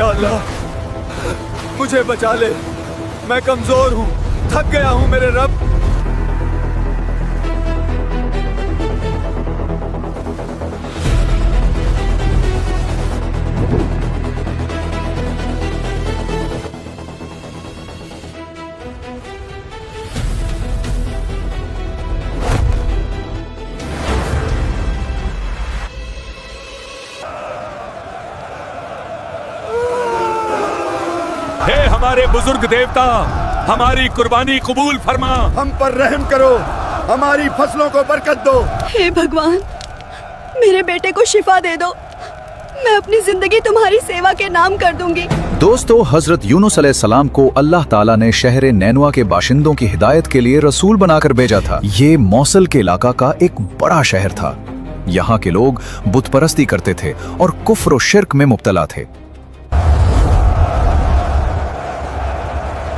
या अल्लाह, मुझे बचा ले, मैं कमजोर हूँ, थक गया हूँ मेरे रब। हे हमारे बुजुर्ग देवता, हमारी कुर्बानी कबूल फरमा। हम पर रहम करो, हमारी फसलों को बरकत दो। हे भगवान, मेरे बेटे को शिफा दे दो, मैं अपनी जिंदगी तुम्हारी सेवा के नाम कर दूंगी। दोस्तों, हजरत यूनुस अलैहिस्सलाम को अल्लाह ताला ने शहर नैनवा के बाशिंदों की हिदायत के लिए रसूल बनाकर भेजा था। ये मौसल के इलाका का एक बड़ा शहर था। यहाँ के लोग बुत परस्ती करते थे और कुफ्र और शिर्क में मुब्तला थे।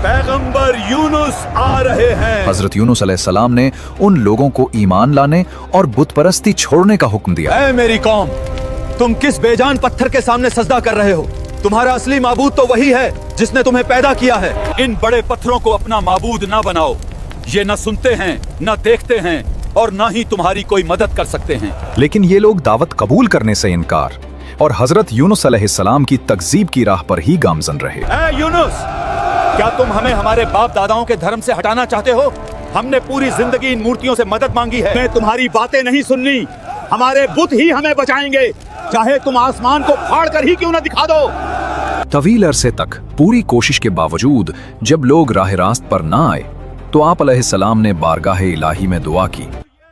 पैगंबर यूनुस आ रहे हैं। हजरत यूनुस अलैहिस्सलाम ने उन लोगों को ईमान लाने और बुत परस्ती छोड़ने का हुक्म दिया। ऐ मेरी कौम, तुम किस बेजान पत्थर के सामने सजदा कर रहे हो? तुम्हारा असली माबूद तो वही है जिसने तुम्हें पैदा किया है। इन बड़े पत्थरों को अपना माबूद ना बनाओ। ये न सुनते हैं, न देखते हैं और न ही तुम्हारी कोई मदद कर सकते हैं। लेकिन ये लोग दावत कबूल करने से इनकार और हजरत यूनुस अलैहिस्सलाम की तकजीब की राह पर ही गामजन रहे। ऐ यूनुस, क्या तुम हमें हमारे बाप दादाओं के धर्म से हटाना चाहते हो? हमने पूरी जिंदगी इन मूर्तियों से मदद मांगी है। मैं तुम्हारी बातें नहीं सुननी, हमारे बुत ही हमें बचाएंगे, चाहे तुम आसमान को फाड़ कर ही क्यों न दिखा दो। तवील अरसे तक पूरी कोशिश के बावजूद जब लोग राह रास्त पर ना आए तो आप अलैहिस्सलाम ने बारगाह इलाही में दुआ की